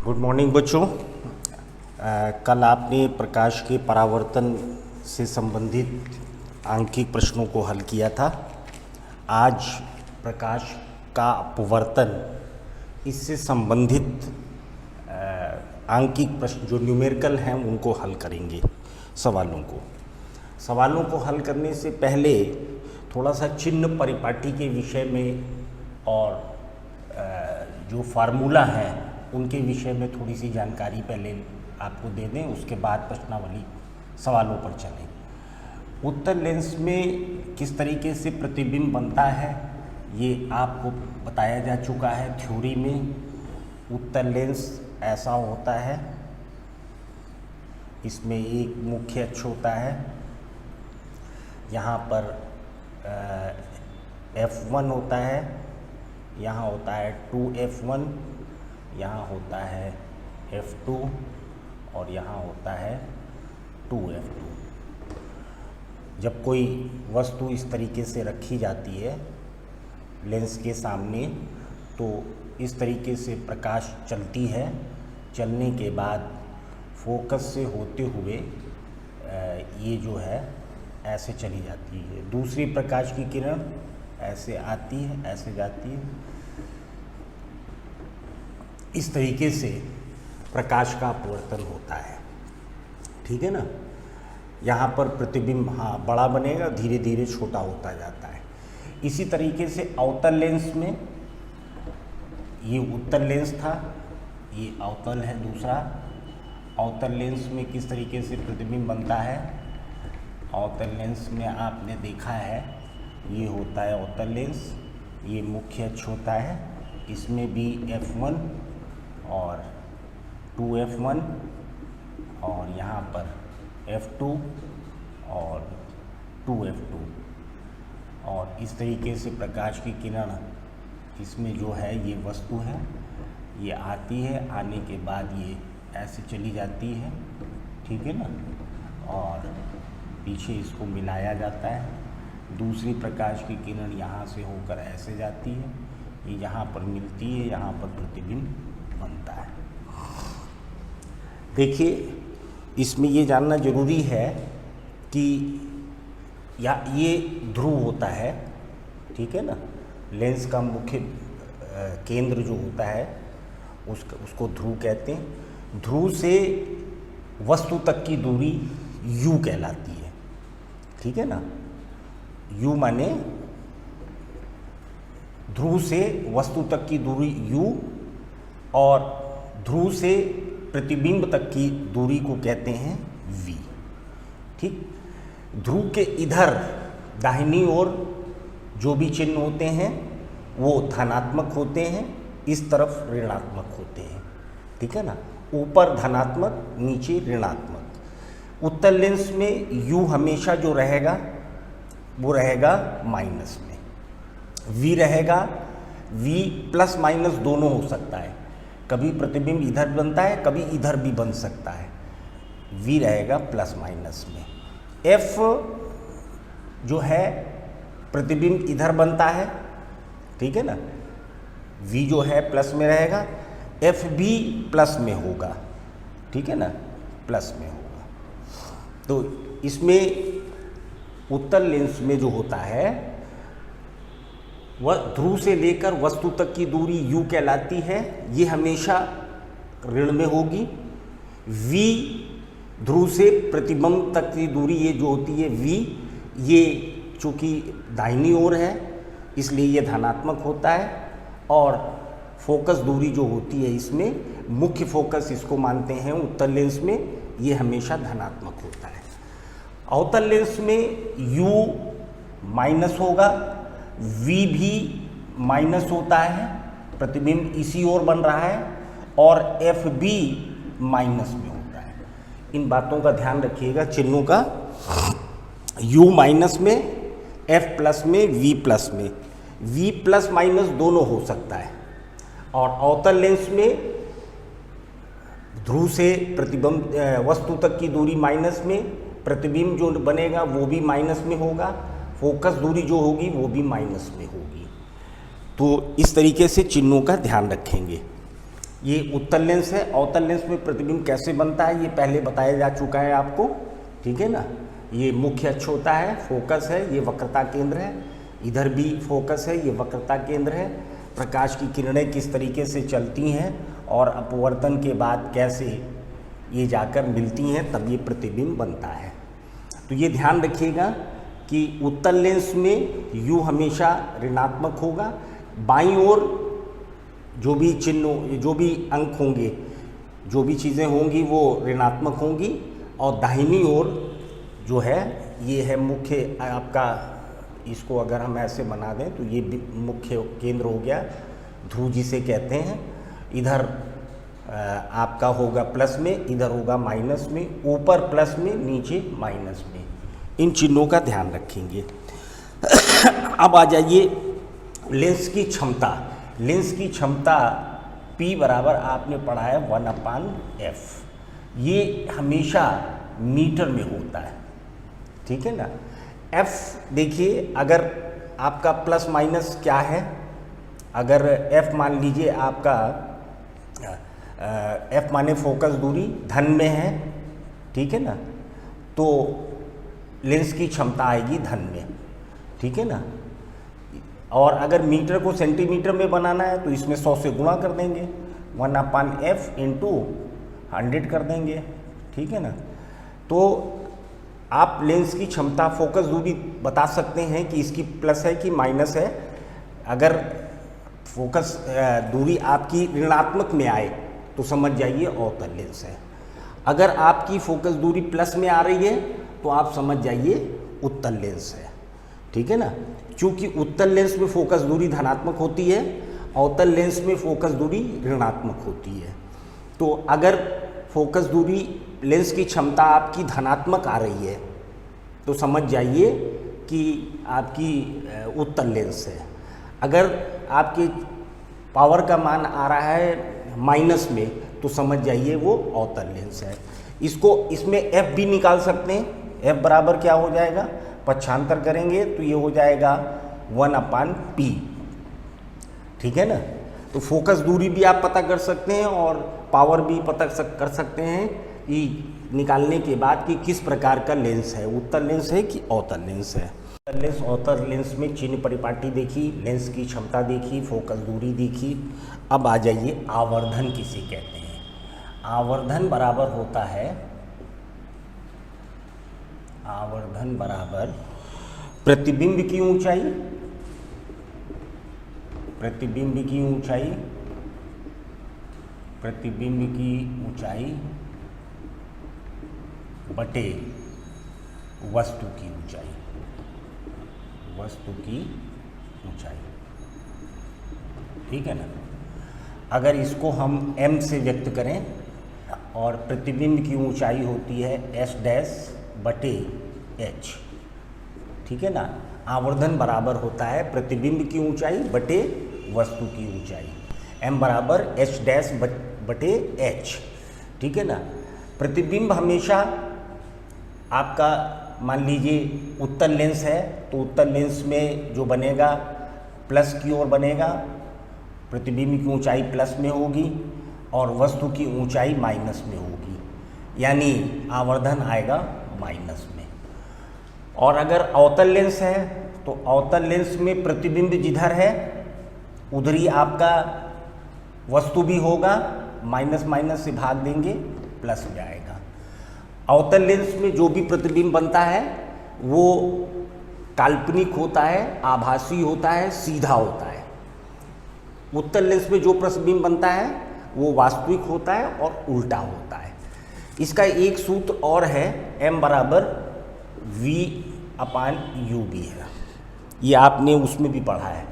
Good morning बच्चों। कल आपने प्रकाश के परावर्तन से संबंधित आंकिक प्रश्नों को हल किया था। आज प्रकाश का अपवर्तन इससे संबंधित आंकिक प्रश्न जो न्यूमेरिकल हैं उनको हल करेंगे। सवालों को हल करने से पहले थोड़ा सा चिन्ह परिपाटी के विषय में और जो फार्मूला है उनके विषय में थोड़ी सी जानकारी पहले आपको दे दें, उसके बाद प्रश्नावली सवालों पर चलें। उत्तल लेंस में किस तरीके से प्रतिबिंब बनता है ये आपको बताया जा चुका है थ्योरी में। उत्तल लेंस ऐसा होता है, इसमें एक मुख्य अक्ष होता है, यहाँ पर F1 होता है, यहाँ होता है 2F1, यहाँ होता है F2 और यहाँ होता है 2F2। जब कोई वस्तु इस तरीके से रखी जाती है लेंस के सामने तो इस तरीके से प्रकाश चलती है। चलने के बाद फोकस से होते हुए ये जो है ऐसे चली जाती है। दूसरी प्रकाश की किरण ऐसे आती है, ऐसे जाती है। इस तरीके से प्रकाश का अपवर्तन होता है, ठीक है ना। यहाँ पर प्रतिबिंब बड़ा बनेगा, धीरे धीरे छोटा होता जाता है। इसी तरीके से अवतल लेंस में, ये उत्तल लेंस था, ये अवतल है दूसरा। अवतल लेंस में किस तरीके से प्रतिबिंब बनता है? अवतल लेंस में आपने देखा है ये होता है अवतल लेंस, ये मुख्य अक्ष होता है, इसमें भी F1 और 2F1 और यहाँ पर F2 और 2F2 और इस तरीके से प्रकाश की किरण इसमें जो है ये वस्तु है, ये आती है, आने के बाद ये ऐसे चली जाती है, ठीक है ना, और पीछे इसको मिलाया जाता है। दूसरी प्रकाश की किरण यहाँ से होकर ऐसे जाती है, ये यहाँ पर मिलती है, यहाँ पर प्रतिबिंब बनता है। देखिए, इसमें ये जानना जरूरी है कि ये ध्रुव होता है, ठीक है ना। लेंस का मुख्य केंद्र जो होता है उसको ध्रुव कहते हैं। ध्रुव से वस्तु तक की दूरी U कहलाती है, ठीक है ना। U माने ध्रुव से वस्तु तक की दूरी U और ध्रुव से प्रतिबिंब तक की दूरी को कहते हैं V, ठीक। ध्रुव के इधर दाहिनी ओर जो भी चिन्ह होते हैं वो धनात्मक होते हैं, इस तरफ ऋणात्मक होते हैं, ठीक है ना। ऊपर धनात्मक, नीचे ऋणात्मक। उत्तल लेंस में U हमेशा जो रहेगा वो रहेगा माइनस में, V रहेगा, V प्लस माइनस दोनों हो सकता है, कभी प्रतिबिंब इधर बनता है, कभी इधर भी बन सकता है। V रहेगा प्लस माइनस में। F जो है प्रतिबिंब इधर बनता है, ठीक है ना, V जो है प्लस में रहेगा, F भी प्लस में होगा, ठीक है ना, प्लस में होगा। तो इसमें उत्तल लेंस में जो होता है वह ध्रुव से लेकर वस्तु तक की दूरी U कहलाती है, ये हमेशा ऋण में होगी। V ध्रुव से प्रतिबिंब तक की दूरी ये जो होती है V, ये चूँकि दाहिनी ओर है इसलिए ये धनात्मक होता है। और फोकस दूरी जो होती है इसमें मुख्य फोकस इसको मानते हैं उत्तल लेंस में, ये हमेशा धनात्मक होता है। अवतल लेंस में U माइनस होगा, V भी माइनस होता है, प्रतिबिंब इसी ओर बन रहा है, और F भी माइनस में होता है। इन बातों का ध्यान रखिएगा, चिन्हों का। U माइनस में, F प्लस में, V प्लस में। V प्लस माइनस दोनों हो सकता है। और अवतल लेंस में ध्रुव से प्रतिबिंब वस्तु तक की दूरी माइनस में, प्रतिबिंब जो बनेगा वो भी माइनस में होगा, फोकस दूरी जो होगी वो भी माइनस में होगी। तो इस तरीके से चिन्हों का ध्यान रखेंगे। ये उत्तल लेंस है। अवतल लेंस में प्रतिबिंब कैसे बनता है ये पहले बताया जा चुका है आपको, ठीक है ना। ये मुख्य अक्ष होता है, फोकस है, ये वक्रता केंद्र है, इधर भी फोकस है, ये वक्रता केंद्र है। प्रकाश की किरणें किस तरीके से चलती हैं और अपवर्तन के बाद कैसे ये जाकर मिलती हैं, तब ये प्रतिबिंब बनता है। तो ये ध्यान रखिएगा कि उत्तल लेंस में U हमेशा ऋणात्मक होगा, बाईं ओर जो भी चिन्ह, जो भी अंक होंगे, जो भी चीज़ें होंगी वो ऋणात्मक होंगी, और दाहिनी ओर जो है ये है मुख्य आपका, इसको अगर हम ऐसे बना दें तो ये मुख्य केंद्र हो गया, ध्रुव जिसे कहते हैं। इधर आपका होगा प्लस में, इधर होगा माइनस में, ऊपर प्लस में, नीचे माइनस में। इन चिन्हों का ध्यान रखेंगे। अब आ जाइए लेंस की क्षमता। लेंस की क्षमता P बराबर आपने पढ़ा है 1/f। ये हमेशा मीटर में होता है, ठीक है ना। F देखिए, अगर आपका प्लस माइनस क्या है, अगर F मान लीजिए आपका F माने फोकस दूरी धन में है, ठीक है ना, तो लेंस की क्षमता आएगी धन में, ठीक है ना। और अगर मीटर को सेंटीमीटर में बनाना है तो इसमें 100 से गुणा कर देंगे, 1/f × 100 कर देंगे, ठीक है ना। तो आप लेंस की क्षमता, फोकस दूरी बता सकते हैं कि इसकी प्लस है कि माइनस है। अगर फोकस दूरी आपकी ऋणात्मक में आए तो समझ जाइए अवतल लेंस है। अगर आपकी फोकस दूरी प्लस में आ रही है तो आप समझ जाइए उत्तल लेंस है, ठीक है ना। क्योंकि उत्तल लेंस में फोकस दूरी धनात्मक होती है, अवतल लेंस में फोकस दूरी ऋणात्मक होती है। तो अगर फोकस दूरी, लेंस की क्षमता आपकी धनात्मक आ रही है तो समझ जाइए कि आपकी उत्तल लेंस है। अगर आपके पावर का मान आ रहा है माइनस में तो समझ जाइए वो अवतल लेंस है। इसमें F भी निकाल सकते हैं। F बराबर क्या हो जाएगा, पक्षांतर करेंगे तो ये हो जाएगा 1/p, ठीक है ना। तो फोकस दूरी भी आप पता कर सकते हैं और पावर भी पता कर सकते हैं कि निकालने के बाद कि किस प्रकार का लेंस है, उत्तल लेंस है कि अवतल लेंस है। उत्तल लेंस, अवतल लेंस में चिन्ह परिपाटी देखी, लेंस की क्षमता देखी, फोकस दूरी देखी। अब आ जाइए आवर्धन किसे कहते हैं। आवर्धन बराबर होता है, आवर्धन बराबर प्रतिबिंब की ऊंचाई, प्रतिबिंब की ऊंचाई, प्रतिबिंब की ऊंचाई बटे वस्तु की ऊंचाई, वस्तु की ऊंचाई, ठीक है ना। अगर इसको हम m से व्यक्त करें और प्रतिबिंब की ऊंचाई होती है S'/h, ठीक है ना। आवर्धन बराबर होता है प्रतिबिंब की ऊंचाई बटे वस्तु की ऊंचाई, m बराबर H'/h, ठीक है ना। प्रतिबिंब हमेशा आपका, मान लीजिए उत्तल लेंस है तो उत्तल लेंस में जो बनेगा प्लस की ओर बनेगा, प्रतिबिंब की ऊंचाई प्लस में होगी और वस्तु की ऊंचाई माइनस में होगी, यानी आवर्धन आएगा माइनस में। और अगर अवतल लेंस है तो अवतल लेंस में प्रतिबिंब जिधर है उधर ही आपका वस्तु भी होगा, माइनस माइनस से भाग देंगे प्लस हो जाएगा। अवतल लेंस में जो भी प्रतिबिंब बनता है वो काल्पनिक होता है, आभासी होता है, सीधा होता है। उत्तल लेंस में जो प्रतिबिंब बनता है वो वास्तविक होता है और उल्टा होता है। इसका एक सूत्र और है, m बराबर v/u भी है। ये आपने उसमें भी पढ़ा है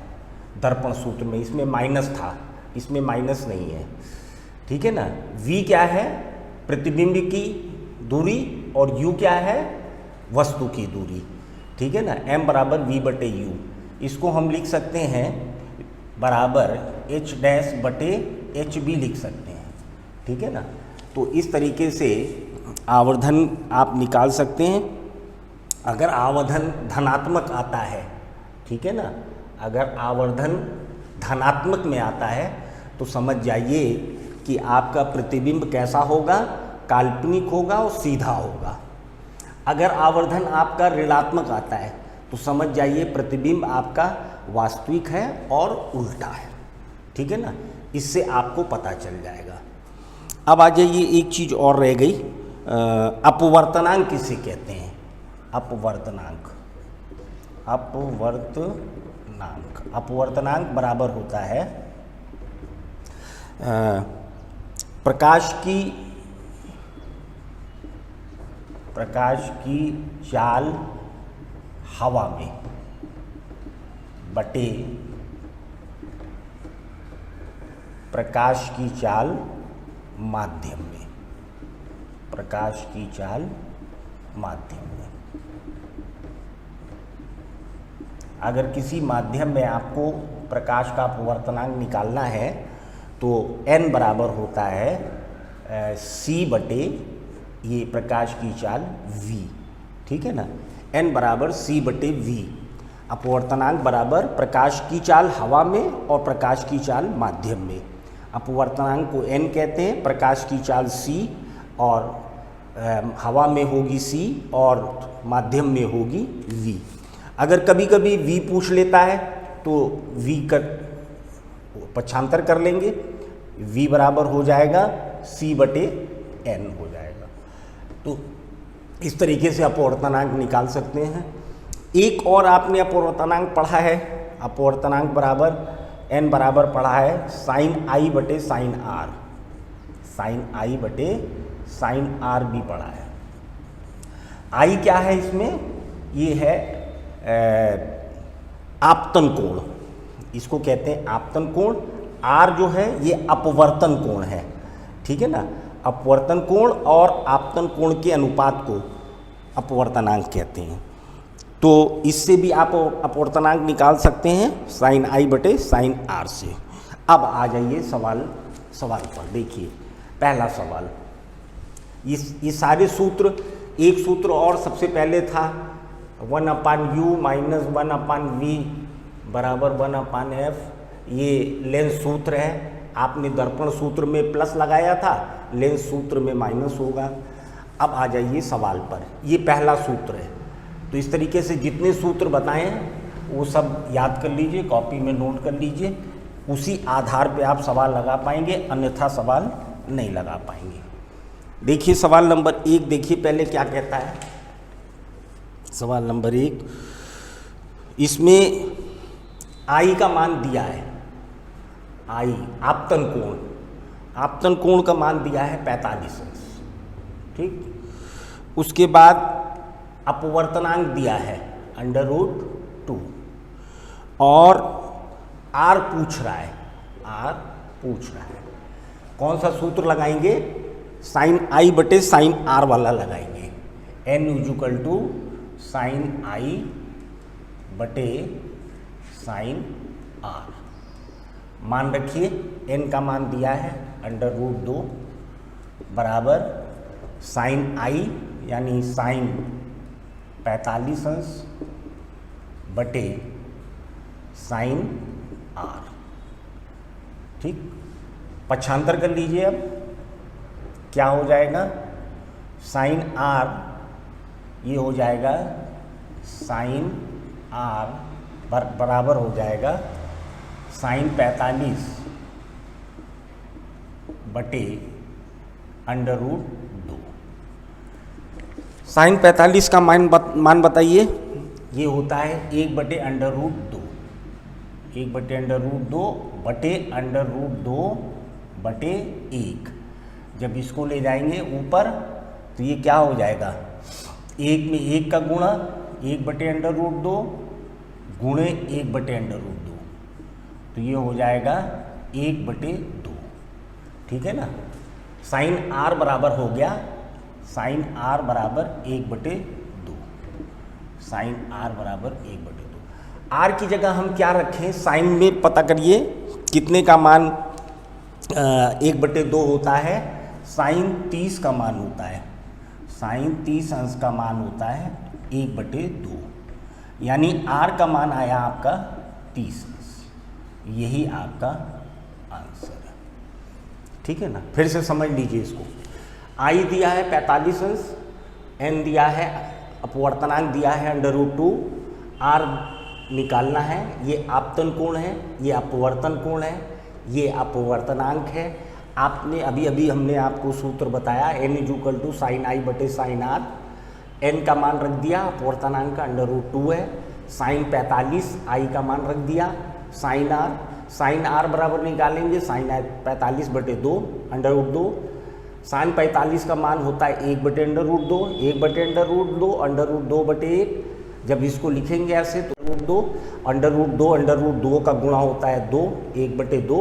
दर्पण सूत्र में, इसमें माइनस था, इसमें माइनस नहीं है, ठीक है ना। v क्या है, प्रतिबिंब की दूरी, और u क्या है, वस्तु की दूरी, ठीक है ना। m बराबर v/u, इसको हम लिख सकते हैं बराबर h' भी लिख सकते हैं, ठीक है ना। तो इस तरीके से आवर्धन आप निकाल सकते हैं। अगर आवर्धन धनात्मक आता है, ठीक है ना, अगर आवर्धन धनात्मक में आता है तो समझ जाइए कि आपका प्रतिबिंब कैसा होगा, काल्पनिक होगा और सीधा होगा। अगर आवर्धन आपका ऋणात्मक आता है तो समझ जाइए प्रतिबिंब आपका वास्तविक है और उल्टा है। ठीक है ना, इससे आपको पता चल जाएगा। अब आ जाइए, एक चीज़ और रह गई, अपवर्तनांक किसे कहते हैं? अपवर्तनांक, अपवर्तनांक बराबर होता है प्रकाश की चाल हवा में बटे प्रकाश की चाल माध्यम में, प्रकाश की चाल माध्यम में। अगर किसी माध्यम में आपको प्रकाश का अपवर्तनांक निकालना है तो n बराबर होता है c बटे ये प्रकाश की चाल v। ठीक है ना, n बराबर c बटे v। अपवर्तनांक बराबर प्रकाश की चाल हवा में और प्रकाश की चाल माध्यम में। अपवर्तनांक को n कहते हैं, प्रकाश की चाल c और हवा में होगी c और माध्यम में होगी v। अगर कभी कभी v पूछ लेता है तो v का पक्षांतर कर लेंगे, v बराबर हो जाएगा c बटे n हो जाएगा। तो इस तरीके से अपवर्तनांक निकाल सकते हैं। एक और आपने अपवर्तनांक पढ़ा है, अपवर्तनांक बराबर n बराबर पढ़ा है साइन i बटे साइन r, साइन i बटे साइन r भी पढ़ा है। i क्या है इसमें? ये है आपतन कोण, इसको कहते हैं आपतन कोण। r जो है ये अपवर्तन कोण है। ठीक है ना, अपवर्तन कोण और आपतन कोण के अनुपात को अपवर्तनांक कहते हैं। तो इससे भी आप अपवर्तनांक निकाल सकते हैं साइन i बटे साइन r से। अब आ जाइए सवाल पर। देखिए पहला सवाल, ये सारे सूत्र, एक सूत्र और सबसे पहले था 1/u माइनस 1/v बराबर 1/f। ये लेंस सूत्र है, आपने दर्पण सूत्र में प्लस लगाया था, लेंस सूत्र में माइनस होगा। अब आ जाइए सवाल पर, ये पहला सूत्र है। तो इस तरीके से जितने सूत्र बताए हैं वो सब याद कर लीजिए, कॉपी में नोट कर लीजिए, उसी आधार पे आप सवाल लगा पाएंगे, अन्यथा सवाल नहीं लगा पाएंगे। देखिए सवाल नंबर 1, देखिए पहले क्या कहता है। सवाल नंबर 1, इसमें I का मान दिया है, I आपतन कोण, आपतन कोण का मान दिया है 45 अंश। ठीक, उसके बाद अपवर्तनांक दिया है √2 और R पूछ रहा है, R पूछ रहा है। कौन सा सूत्र लगाएंगे? साइन I बटे साइन R वाला लगाएंगे। n equal to sine I बटे साइन R। मान रखिए n का मान दिया है √2 बराबर साइन I यानी साइन 45 अंश बटे साइन R। ठीक, पक्षांतर कर लीजिए। अब क्या हो जाएगा? साइन R ये हो जाएगा साइन R बराबर हो जाएगा साइन 45 बटे √2। साइन 45 का मान बताइए। ये होता है 1 बटे √2, 1 बटे √2 बटे √2 बटे 1। जब इसको ले जाएंगे ऊपर तो ये क्या हो जाएगा? 1 में 1 का गुणा 1 बटे √2 गुणे 1 बटे √2, तो ये हो जाएगा 1 बटे 2। ठीक है ना, साइन R बराबर हो गया, साइन R बराबर 1 बटे 2, साइन R बराबर 1 बटे 2। R की जगह हम क्या रखें? साइन में पता करिए कितने का मान 1 बटे 2 होता है। साइन 30 का मान होता है, साइन 30 अंश का मान होता है 1 बटे 2, यानी R का मान आया आपका 30 अंश। यही आपका आंसर है। ठीक। ठीक है ना, फिर से समझ लीजिए इसको। आई दिया है 45 अंश, एन दिया है, अपवर्तनांक दिया है √2, आर निकालना है, ये आपतन कोण है, ये अपवर्तन कोण है, ये अपवर्तनांक है। आपने अभी हमने आपको सूत्र बताया n = sin i बटे sin r, n का मान रख दिया, अपवर्तनांक का √2 है, sin 45 i का मान रख दिया, sin r बराबर निकालेंगे sin 45 बटे 2 √2, sin 45 का मान होता है 1 बटे √2, 1 बटे √2, √2 बटे 1। जब इसको लिखेंगे ऐसे तो √2 का गुणा होता है 2, 1 बटे 2।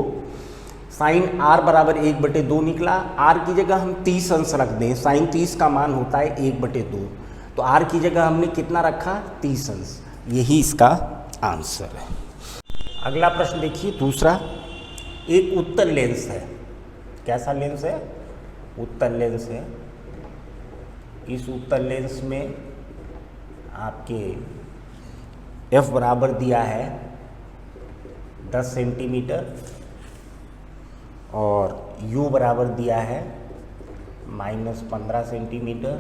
साइन r बराबर 1 बटे 2 निकला। r की जगह हम 30 अंश रख दें, साइन 30 का मान होता है 1 बटे 2, तो r की जगह हमने कितना रखा, 30 अंश। यही इसका आंसर है। अगला प्रश्न देखिए, दूसरा। एक उत्तल लेंस है। कैसा लेंस है? उत्तल लेंस है। इस उत्तल लेंस में आपके f बराबर दिया है 10 सेंटीमीटर और u बराबर दिया है -15 सेंटीमीटर।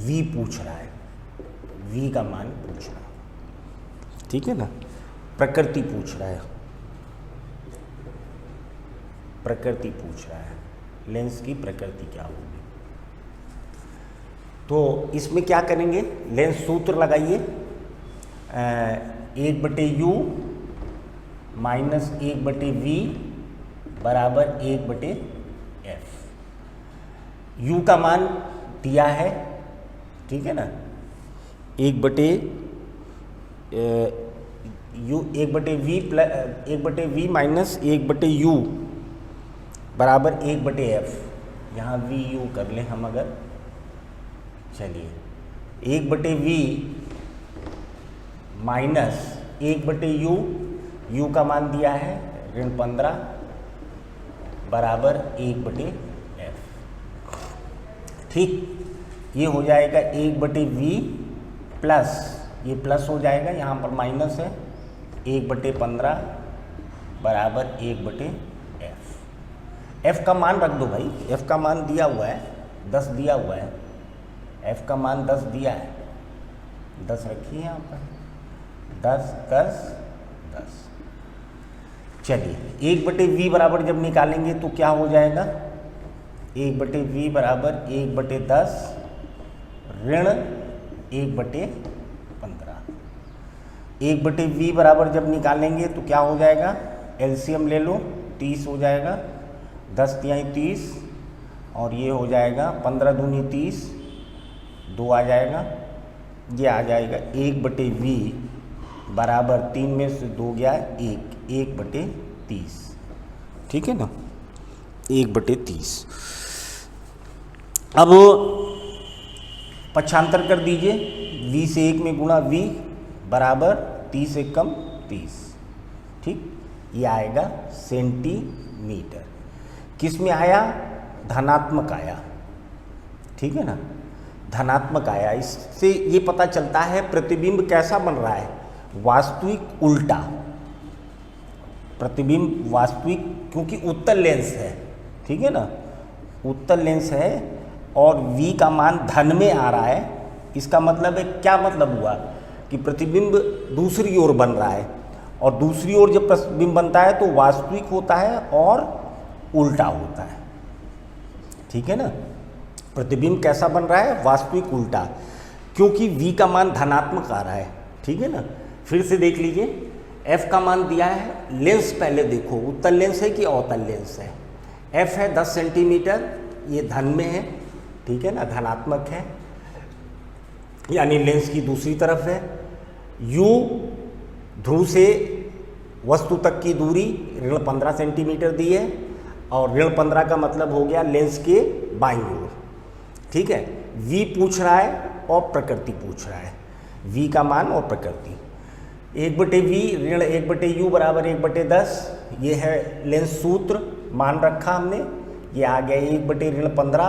v पूछ रहा है, v का मान पूछ रहा है, ठीक है ना। प्रकृति पूछ रहा है, प्रकृति पूछ रहा है, लेंस की प्रकृति क्या होगी। तो इसमें क्या करेंगे, लेंस सूत्र लगाइए, 1/u - 1/v बराबर 1/f। u का मान दिया है, ठीक है ना, 1/v - 1/u बराबर 1/f। यहाँ vu कर लें हम अगर, चलिए 1/v माइनस 1/u, u का मान दिया है -15 बराबर 1/f। ठीक, ये हो जाएगा 1/v प्लस, ये प्लस हो जाएगा, यहाँ पर माइनस है, 1/15 बराबर 1/f। f का मान रख दो भाई, f का मान दिया हुआ है 10 दिया हुआ है, f का मान 10 दिया है, 10 रखिए यहाँ पर, 10 10 10। चलिए 1/v बराबर जब निकालेंगे तो क्या हो जाएगा, 1/v बराबर 1/10 ऋण 1/15। 1/v बराबर जब निकालेंगे तो क्या हो जाएगा, एलसीएम ले लो, 30 हो जाएगा, 10 तिहाई 30 और ये हो जाएगा 15 दूनी 30, 2 आ जाएगा, ये आ जाएगा 1/v बराबर 3 में से 2 गया 1, 1/30, ठीक है ना, 1/30। अब पक्षांतर कर दीजिए, v से 1 में गुणा v बराबर 30 से कम 30, ठीक, ये आएगा सेंटीमीटर। किस में आया, धनात्मक आया, ठीक है ना, धनात्मक आया। इससे ये पता चलता है प्रतिबिंब कैसा बन रहा है, वास्तविक उल्टा प्रतिबिंब, वास्तविक, क्योंकि उत्तल लेंस है, ठीक है ना, उत्तल लेंस है और v का मान धन में आ रहा है। इसका मतलब है, क्या मतलब हुआ कि प्रतिबिंब दूसरी ओर बन रहा है, और दूसरी ओर जब प्रतिबिंब बनता है तो वास्तविक होता है और उल्टा होता है, ठीक है ना। प्रतिबिंब कैसा बन रहा है, वास्तविक उल्टा, क्योंकि v का मान धनात्मक आ रहा है, ठीक है ना। फिर से देख लीजिए, f का मान दिया है, लेंस पहले देखो उत्तल लेंस है कि अवतल लेंस है। f है 10 सेंटीमीटर, ये धन में है, ठीक है ना, धनात्मक है, यानी लेंस की दूसरी तरफ है। u ध्रुव से वस्तु तक की दूरी -15 सेंटीमीटर दी है, और -15 का मतलब हो गया लेंस के बाईं ओर, ठीक है। v पूछ रहा है और प्रकृति पूछ रहा है, v का मान और प्रकृति। 1/v ऋण 1/u बराबर 1/10, ये है लेंस सूत्र, मान रखा हमने, ये आ गया 1/15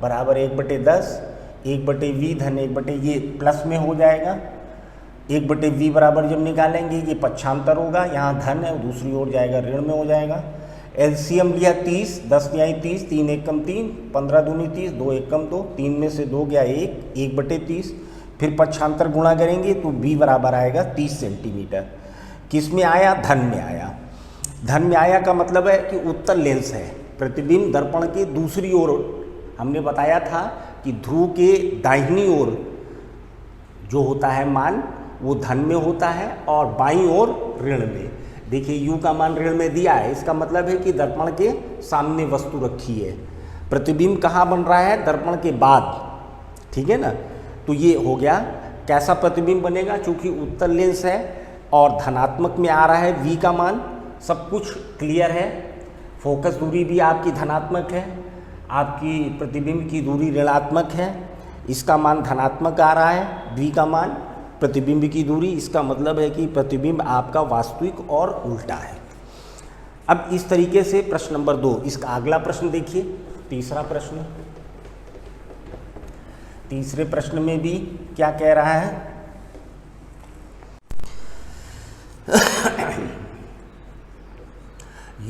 बराबर 1/10, 1/v धन 1/ ये प्लस में हो जाएगा। 1/v बराबर जब निकालेंगे ये पक्षांतर होगा, यहाँ धन है दूसरी ओर जाएगा ऋण में हो जाएगा। एलसीएम लिया 30, 10 न्याय 30, 3 एकम 3, 15 दूनी 30, 2 एकम 2, 3 में से 2 गया 1, 1/30। फिर पक्षांतर गुणा करेंगे तो b बराबर आएगा 30 सेंटीमीटर। किस में आया? धन में आया। धन में आया का मतलब है कि उत्तल लेंस है, प्रतिबिंब दर्पण के दूसरी ओर। हमने बताया था कि ध्रुव के दाहिनी ओर जो होता है मान वो धन में होता है और बाईं ओर ऋण में। देखिए u का मान ऋण में दिया है, इसका मतलब है कि दर्पण के सामने वस्तु रखी है। प्रतिबिंब कहाँ बन रहा है? दर्पण के बाद, ठीक है ना। तो ये हो गया। कैसा प्रतिबिंब बनेगा? चूंकि उत्तल लेंस है और धनात्मक में आ रहा है v का मान, सब कुछ क्लियर है। फोकस दूरी भी आपकी धनात्मक है, आपकी प्रतिबिंब की दूरी ऋणात्मक है, इसका मान धनात्मक आ रहा है v का मान, प्रतिबिंब की दूरी। इसका मतलब है कि प्रतिबिंब आपका वास्तविक और उल्टा है। अब इस तरीके से प्रश्न नंबर 2। इसका अगला प्रश्न देखिए, तीसरा प्रश्न। तीसरे प्रश्न में भी क्या कह रहा है?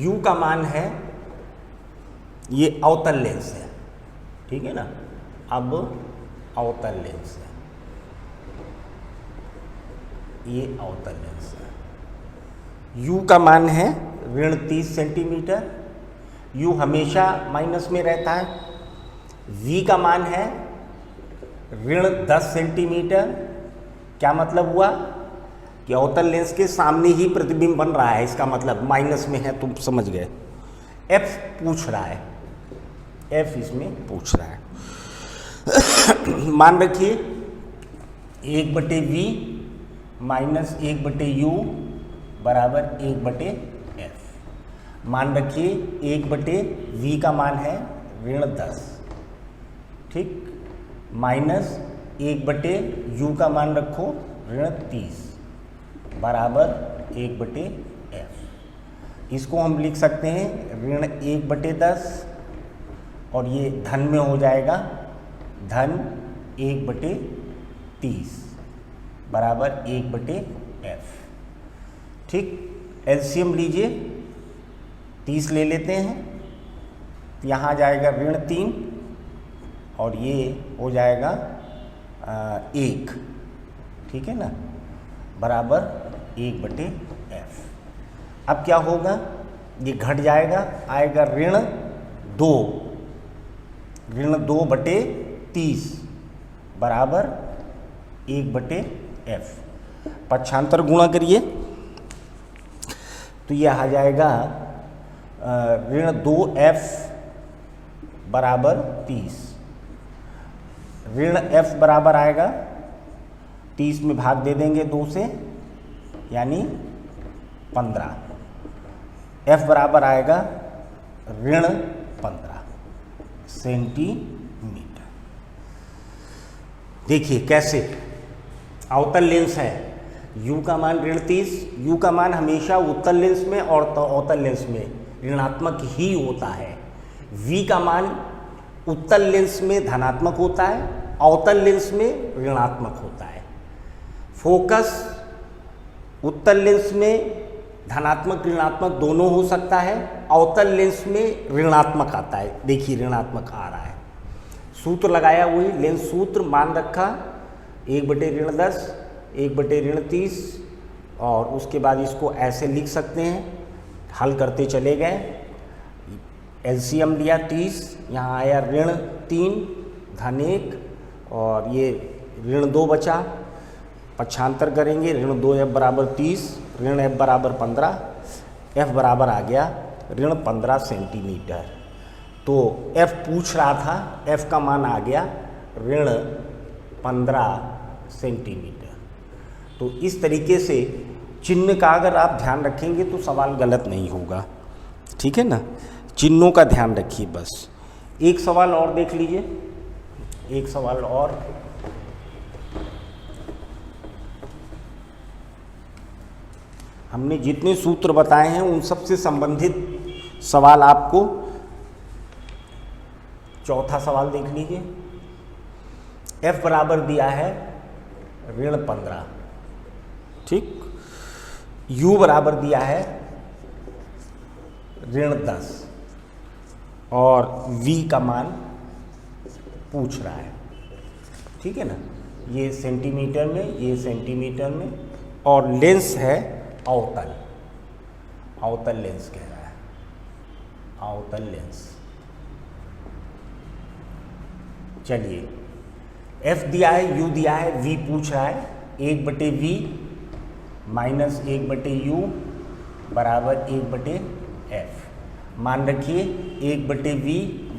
u का मान है, ये अवतल लेंस है, ठीक है ना। अब अवतल लेंस है, ये अवतल लेंस है। u का मान है ऋण 30 सेंटीमीटर। u हमेशा माइनस में रहता है। v का मान है ऋण 10 सेंटीमीटर। क्या मतलब हुआ कि अवतल लेंस के सामने ही प्रतिबिंब बन रहा है, इसका मतलब माइनस में है, तुम समझ गए। f पूछ रहा है, f इसमें पूछ रहा है। मान रखिए 1/v माइनस 1/u बराबर 1/f। मान रखिए 1/v का मान है ऋण 10, ठीक, माइनस 1/u का मान रखो ऋण 30 बराबर 1/f। इसको हम लिख सकते हैं ऋण 1/10 और ये धन में हो जाएगा धन 1/30 बराबर 1/f, ठीक। एलसीएम लीजिए, 30 ले लेते हैं, यहाँ जाएगा ऋण 3 और ये हो जाएगा 1, ठीक है ना, बराबर 1/f। अब क्या होगा? ये घट जाएगा, आएगा ऋण 2/30 बराबर 1/f। पक्षांतर गुणा करिए तो यह आ जाएगा ऋण 2f बराबर 30। ऋण f बराबर आएगा 30 में भाग दे देंगे 2 से, यानी 15। f बराबर आएगा ऋण 15 सेंटीमीटर। देखिए कैसे, अवतल लेंस है, u का मान ऋण 30, u का मान हमेशा उत्तल लेंस में और अवतल लेंस में ऋणात्मक ही होता है। v का मान उत्तल लेंस में धनात्मक होता है, अवतल लेंस में ऋणात्मक होता है। फोकस उत्तल लेंस में धनात्मक ऋणात्मक दोनों हो सकता है, अवतल लेंस में ऋणात्मक आता है। देखिए ऋणात्मक आ रहा है, सूत्र लगाया वही लेंस सूत्र, मान रखा 1/10 1/30 और उसके बाद इसको ऐसे लिख सकते हैं, हल करते चले गए। एलसीएम लिया 30, यहाँ आया ऋण 3 धन 1 और ये ऋण 2 बचा। पक्षांतर करेंगे, ऋण 2f बराबर 30, ऋण f बराबर 15, f बराबर आ गया ऋण 15 सेंटीमीटर। तो f पूछ रहा था, f का मान आ गया ऋण 15 सेंटीमीटर। तो इस तरीके से चिन्ह का अगर आप ध्यान रखेंगे तो सवाल गलत नहीं होगा, ठीक है ना। चिन्हों का ध्यान रखिए बस। एक सवाल और देख लीजिए, एक सवाल और। हमने जितने सूत्र बताए हैं उन सब से संबंधित सवाल आपको, चौथा सवाल देख लीजिए। f बराबर दिया है ऋण 15, ठीक। u बराबर दिया है -10 और v का मान पूछ रहा है, ठीक है ना। ये सेंटीमीटर में, ये सेंटीमीटर में, और लेंस है अवतल, अवतल लेंस कह रहा है, अवतल लेंस। चलिए f दिया है, u दिया है, v पूछ रहा है, 1/v माइनस 1/u बराबर 1/f। मान रखिए 1/v,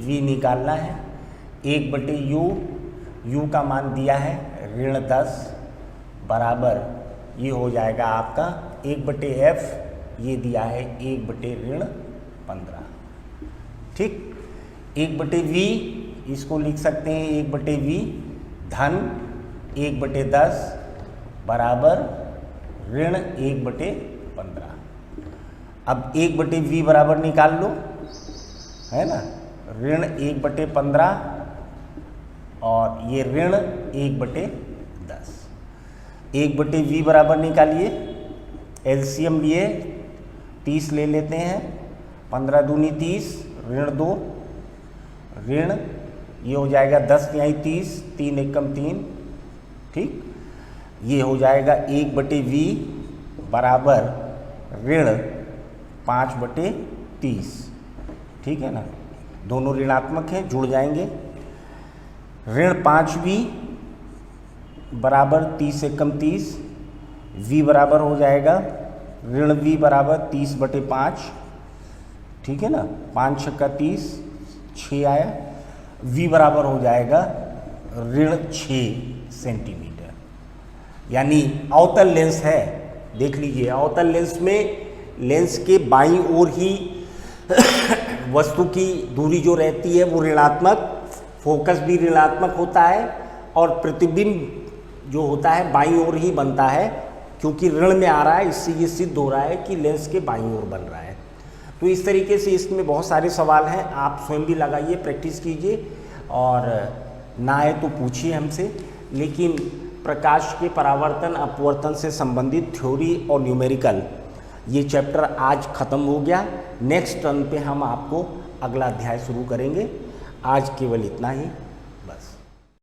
v निकालना है, 1/u, u का मान दिया है -10 बराबर ये हो जाएगा आपका 1/f, ये दिया है 1/15। ठीक, 1/v इसको लिख सकते हैं 1/v धन 1/10 बराबर -1/15। अब 1/v बराबर निकाल लो, है ना, -1/15 और ये -1/10। 1/v बराबर निकालिए, एलसीएम लिए 30 ले लेते हैं, 15 दूनी 30, -2 ऋण ये हो जाएगा 10 तिहाई 30, 3 एकम 3, ठीक। ये हो जाएगा 1/v बराबर -5/30, ठीक है ना। दोनों ऋणात्मक हैं, जुड़ जाएंगे। -5v बराबर 30 एकम 30, v बराबर हो जाएगा -v बराबर 30/5, ठीक है ना। 5 छक्का 30, 6 आया, v बराबर हो जाएगा -6 सेंटीमीटर। यानी अवतल लेंस है, देख लीजिए अवतल लेंस में लेंस के बाईं ओर ही वस्तु की दूरी जो रहती है वो ऋणात्मक, फोकस भी ऋणात्मक होता है और प्रतिबिंब जो होता है बाईं ओर ही बनता है, क्योंकि ऋण में आ रहा है, इससे ये सिद्ध हो रहा है कि लेंस के बाईं ओर बन रहा है। तो इस तरीके से इसमें बहुत सारे सवाल हैं, आप स्वयं भी लगाइए, प्रैक्टिस कीजिए और ना आए तो पूछिए हमसे। लेकिन प्रकाश के परावर्तन अपवर्तन से संबंधित थ्योरी और न्यूमेरिकल ये चैप्टर आज ख़त्म हो गया। नेक्स्ट टर्न पे हम आपको अगला अध्याय शुरू करेंगे। आज केवल इतना ही।